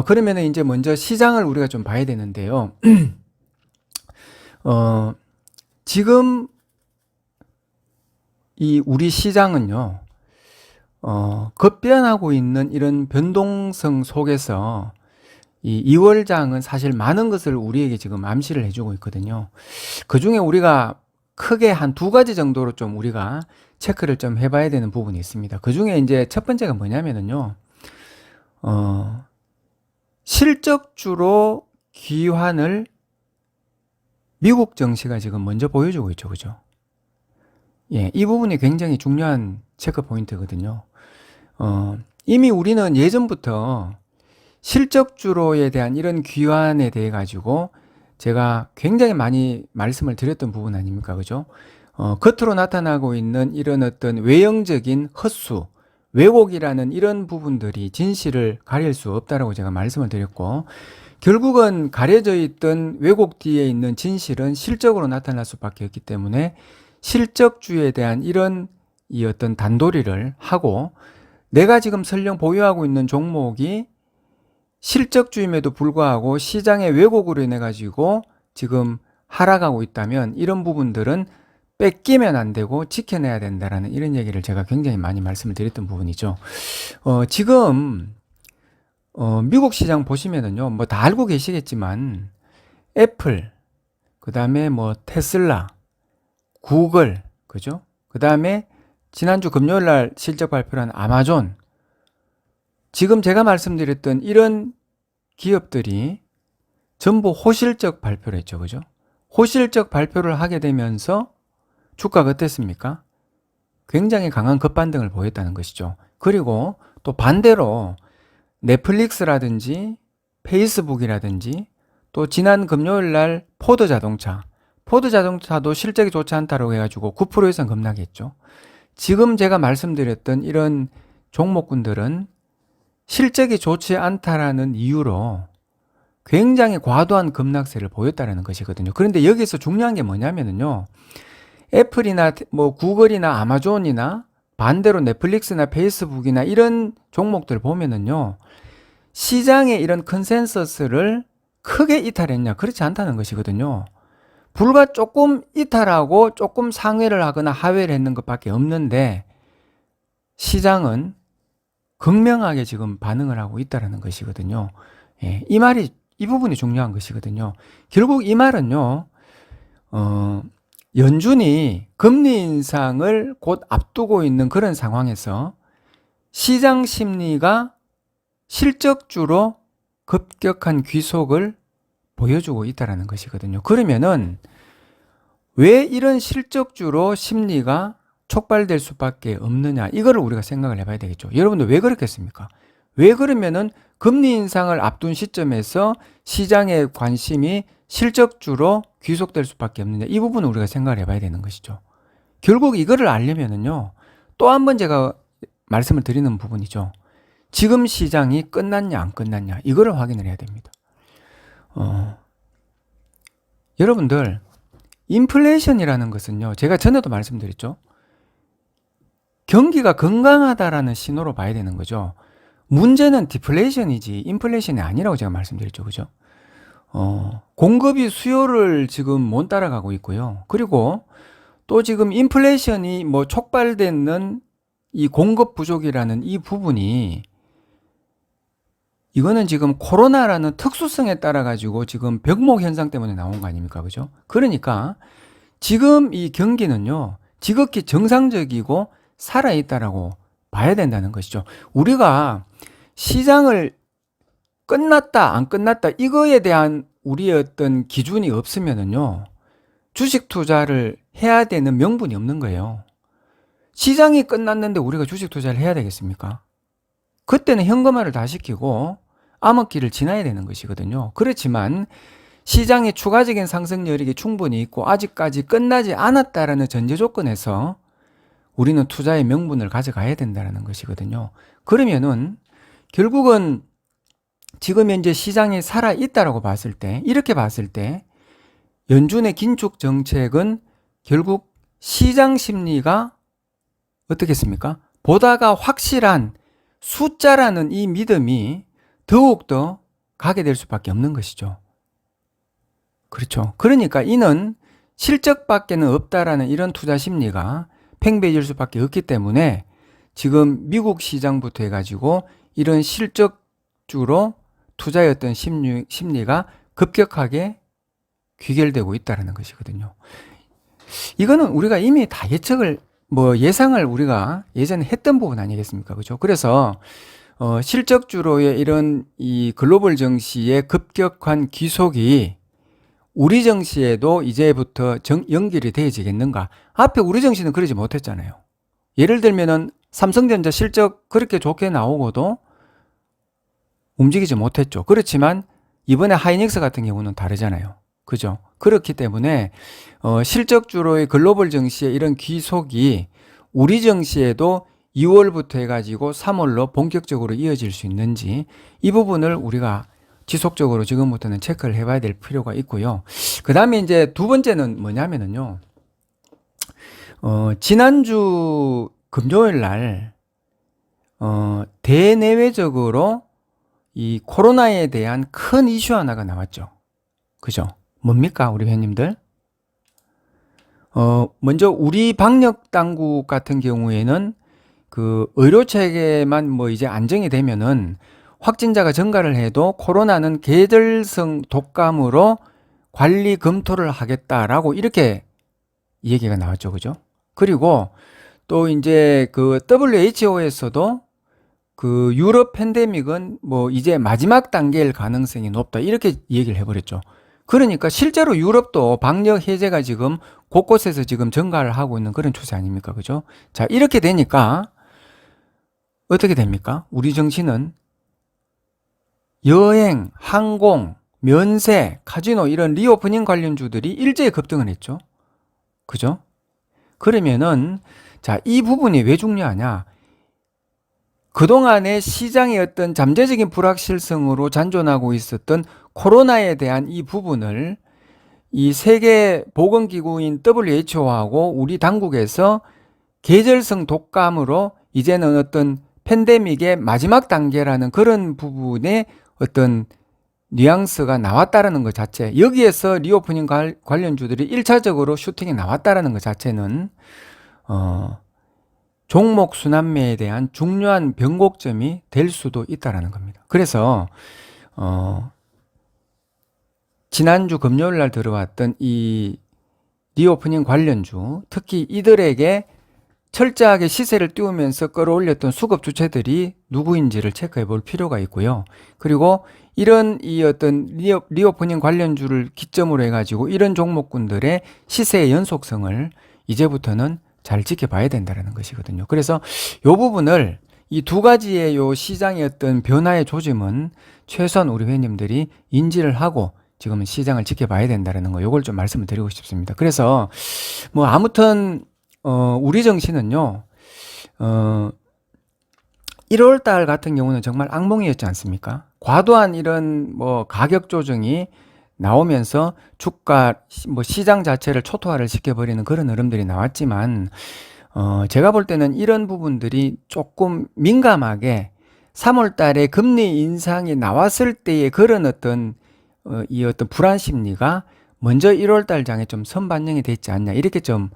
그러면은 이제 먼저 시장을 우리가 좀 봐야 되는데요. 어, 지금 이 우리 시장은요, 급변하고 있는 이런 변동성 속에서 이 2월장은 사실 많은 것을 우리에게 지금 암시를 해주고 있거든요. 그 중에 우리가 크게 한 두 가지 정도로 좀 우리가 체크를 좀 해봐야 되는 부분이 있습니다. 그 중에 이제 첫 번째가 뭐냐면은요, 실적주로 기환을 미국 증시가 지금 먼저 보여주고 있죠. 그죠? 예, 이 부분이 굉장히 중요한 체크 포인트거든요. 이미 우리는 예전부터 실적주로에 대한 이런 귀환에 대해 가지고 제가 굉장히 많이 말씀을 드렸던 부분 아닙니까? 그죠? 겉으로 나타나고 있는 이런 어떤 외형적인 헛수, 왜곡이라는 이런 부분들이 진실을 가릴 수 없다라고 제가 말씀을 드렸고, 결국은 가려져 있던 왜곡 뒤에 있는 진실은 실적으로 나타날 수밖에 없기 때문에 실적주에 대한 이런 이 어떤 단도리를 하고, 내가 지금 설령 보유하고 있는 종목이 실적주임에도 불구하고 시장의 왜곡으로 인해 가지고 지금 하락하고 있다면 이런 부분들은 뺏기면 안 되고 지켜내야 된다라는 이런 얘기를 제가 굉장히 많이 말씀을 드렸던 부분이죠. 지금 미국 시장 보시면은요, 뭐 다 알고 계시겠지만 애플, 그 다음에 뭐 테슬라, 구글, 그죠? 그 다음에 지난주 금요일 날 실적 발표한 아마존, 지금 제가 말씀드렸던 이런 기업들이 전부 호실적 발표를 했죠. 그죠? 호실적 발표를 하게 되면서 주가가 어땠습니까? 굉장히 강한 급반등을 보였다는 것이죠. 그리고 또 반대로 넷플릭스라든지 페이스북이라든지 또 지난 금요일 날 포드 자동차도 실적이 좋지 않다고 해가지고 9% 이상 급락했죠. 지금 제가 말씀드렸던 이런 종목군들은 실적이 좋지 않다라는 이유로 굉장히 과도한 급락세를 보였다는 것이거든요. 그런데 여기서 중요한 게 뭐냐면요, 애플이나 뭐 구글이나 아마존이나 반대로 넷플릭스나 페이스북이나 이런 종목들 보면은요, 시장의 이런 컨센서스를 크게 이탈했냐? 그렇지 않다는 것이거든요. 불과 조금 이탈하고 조금 상회를 하거나 하회를 했는 것밖에 없는데 시장은 극명하게 지금 반응을 하고 있다는 것이거든요. 예, 이 부분이 중요한 것이거든요. 결국 이 말은요, 연준이 금리 인상을 곧 앞두고 있는 그런 상황에서 시장 심리가 실적주로 급격한 귀속을 보여주고 있다는 것이거든요. 그러면은 왜 이런 실적주로 심리가 촉발될 수밖에 없느냐, 이거를 우리가 생각을 해봐야 되겠죠. 여러분들 왜 그렇겠습니까? 왜 그러면은 금리 인상을 앞둔 시점에서 시장의 관심이 실적주로 귀속될 수밖에 없느냐, 이 부분을 우리가 생각을 해봐야 되는 것이죠. 결국 이거를 알려면은요, 또 한 번 제가 말씀을 드리는 부분이죠. 지금 시장이 끝났냐 안 끝났냐, 이거를 확인을 해야 됩니다. 여러분들, 인플레이션이라는 것은요, 제가 전에도 말씀드렸죠. 경기가 건강하다라는 신호로 봐야 되는 거죠. 문제는 디플레이션이지 인플레이션이 아니라고 제가 말씀드렸죠. 그죠? 공급이 수요를 지금 못 따라가고 있고요. 그리고 또 지금 인플레이션이 뭐 촉발되는 이 공급 부족이라는 이 부분이, 이거는 지금 코로나라는 특수성에 따라 가지고 지금 병목 현상 때문에 나온 거 아닙니까? 그죠? 그러니까 지금 이 경기는요, 지극히 정상적이고 살아있다라고 봐야 된다는 것이죠. 우리가 시장을 끝났다 안 끝났다 이거에 대한 우리의 어떤 기준이 없으면은요, 주식 투자를 해야 되는 명분이 없는 거예요. 시장이 끝났는데 우리가 주식 투자를 해야 되겠습니까? 그때는 현금화를 다 시키고 암흑기를 지나야 되는 것이거든요. 그렇지만 시장의 추가적인 상승 여력이 충분히 있고 아직까지 끝나지 않았다라는 전제 조건에서 우리는 투자의 명분을 가져가야 된다는 것이거든요. 그러면은 결국은 지금 현재 시장이 살아있다라고 봤을 때, 이렇게 봤을 때 연준의 긴축 정책은 결국 시장 심리가 어떻겠습니까? 보다가 확실한 숫자라는 이 믿음이 더욱더 가게 될 수밖에 없는 것이죠. 그렇죠. 그러니까 이는 실적밖에는 없다라는 이런 투자 심리가 팽배해질 수밖에 없기 때문에 지금 미국 시장부터 해가지고 이런 실적주로 투자의 어떤 심리가 급격하게 귀결되고 있다는 것이거든요. 이거는 우리가 이미 다 예상을 우리가 예전에 했던 부분 아니겠습니까? 그죠? 그래서 실적주로의 이런 이 글로벌 증시의 급격한 귀속이 우리 증시에도 이제부터 연결이 되어지겠는가? 앞에 우리 증시는 그러지 못했잖아요. 예를 들면은 삼성전자 실적 그렇게 좋게 나오고도 움직이지 못했죠. 그렇지만 이번에 하이닉스 같은 경우는 다르잖아요. 그죠? 그렇기 때문에 실적주로의 글로벌 증시의 이런 귀속이 우리 증시에도 2월부터 해가지고 3월로 본격적으로 이어질 수 있는지 이 부분을 우리가 지속적으로 지금부터는 체크를 해봐야 될 필요가 있고요. 그 다음에 이제 두 번째는 뭐냐면은요. 지난주 금요일 날 대내외적으로 이 코로나에 대한 큰 이슈 하나가 나왔죠. 그죠? 뭡니까, 우리 회원님들? 먼저 우리 방역 당국 같은 경우에는 그 의료 체계만 뭐 이제 안정이 되면은 확진자가 증가를 해도 코로나는 계절성 독감으로 관리 검토를 하겠다라고 이렇게 얘기가 나왔죠. 그죠? 그리고 또 이제 그 WHO에서도 그 유럽 팬데믹은 뭐 이제 마지막 단계일 가능성이 높다 이렇게 얘기를 해버렸죠. 그러니까 실제로 유럽도 방역 해제가 지금 곳곳에서 지금 증가를 하고 있는 그런 추세 아닙니까? 그죠? 자, 이렇게 되니까 어떻게 됩니까? 우리 정신은 여행, 항공, 면세, 카지노 이런 리오프닝 관련주들이 일제히 급등을 했죠. 그죠? 그러면은 자, 이 부분이 왜 중요하냐? 그동안의 시장의 어떤 잠재적인 불확실성으로 잔존하고 있었던 코로나에 대한 이 부분을 이 세계 보건기구인 WHO하고 우리 당국에서 계절성 독감으로 이제는 어떤 팬데믹의 마지막 단계라는 그런 부분에 어떤 뉘앙스가 나왔다라는 것 자체, 여기에서 리오프닝 관련주들이 1차적으로 슈팅이 나왔다라는 것 자체는 종목 순환매에 대한 중요한 변곡점이 될 수도 있다라는 겁니다. 그래서 지난주 금요일 날 들어왔던 이 리오프닝 관련주, 특히 이들에게 철저하게 시세를 띄우면서 끌어올렸던 수급 주체들이 누구인지를 체크해 볼 필요가 있고요. 그리고 이런 이 어떤 리오프닝 관련주를 기점으로 해가지고 이런 종목군들의 시세의 연속성을 이제부터는 잘 지켜봐야 된다는 것이거든요. 그래서 이 부분을 이 두 가지의 요 시장의 어떤 변화의 조짐은 최소한 우리 회원님들이 인지를 하고 지금은 시장을 지켜봐야 된다는 거, 요걸 좀 말씀을 드리고 싶습니다. 그래서 뭐 아무튼 우리 정신은요, 1월 달 같은 경우는 정말 악몽이었지 않습니까? 과도한 이런 뭐 가격 조정이 나오면서 주가 뭐 시장 자체를 초토화를 시켜버리는 그런 흐름들이 나왔지만 제가 볼 때는 이런 부분들이 조금 민감하게 3월 달에 금리 인상이 나왔을 때의 그런 어떤 이 어떤 불안 심리가 먼저 1월 달 장에 좀 선반영이 됐지 않냐 이렇게 좀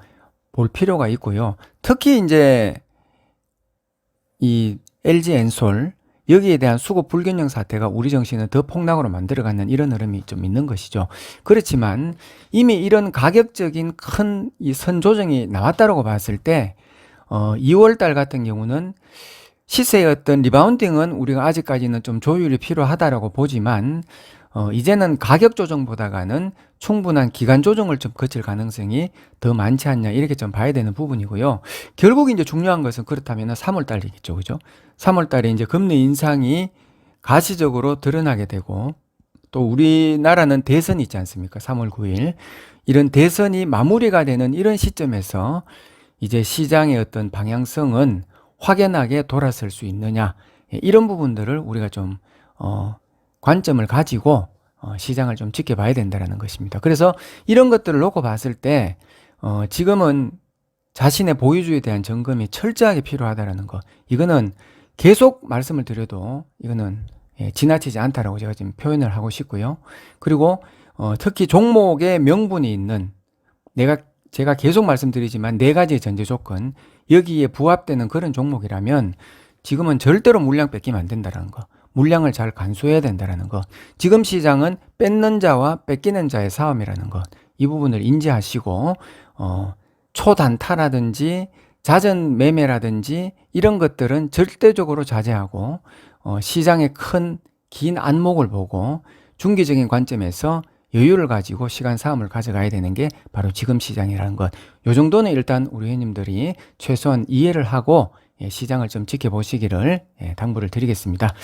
볼 필요가 있고요. 특히 이제 이 LG 엔솔 여기에 대한 수급 불균형 사태가 우리 정신을 더 폭락으로 만들어가는 이런 흐름이 좀 있는 것이죠. 그렇지만 이미 이런 가격적인 큰 이 선조정이 나왔다고 봤을 때 2월 달 같은 경우는 시세의 어떤 리바운딩은 우리가 아직까지는 좀 조율이 필요하다라고 보지만 이제는 가격 조정보다는 충분한 기간 조정을 좀 거칠 가능성이 더 많지 않냐 이렇게 좀 봐야 되는 부분이고요. 결국 이제 중요한 것은 그렇다면 3월 달이겠죠, 그죠? 3월 달에 이제 금리 인상이 가시적으로 드러나게 되고 또 우리나라는 대선이 있지 않습니까? 3월 9일 이런 대선이 마무리가 되는 이런 시점에서 이제 시장의 어떤 방향성은 확연하게 돌아설 수 있느냐 이런 부분들을 우리가 좀 관점을 가지고 시장을 좀 지켜봐야 된다는 것입니다. 그래서 이런 것들을 놓고 봤을 때 지금은 자신의 보유주에 대한 점검이 철저하게 필요하다는 거, 이거는 계속 말씀을 드려도 이거는 지나치지 않다라고 제가 지금 표현을 하고 싶고요. 그리고 특히 종목의 명분이 있는 제가 계속 말씀드리지만 4가지의 전제 조건, 여기에 부합되는 그런 종목이라면 지금은 절대로 물량 뺏기면 안 된다는 거, 물량을 잘 간수해야 된다는 거, 지금 시장은 뺏는 자와 뺏기는 자의 싸움이라는 것, 이 부분을 인지하시고 초단타라든지 잦은 매매라든지 이런 것들은 절대적으로 자제하고 시장의 긴 안목을 보고 중기적인 관점에서 여유를 가지고 시간 싸움을 가져가야 되는 게 바로 지금 시장이라는 것. 요 정도는 일단 우리 회원님들이 최소한 이해를 하고 시장을 좀 지켜보시기를 당부를 드리겠습니다.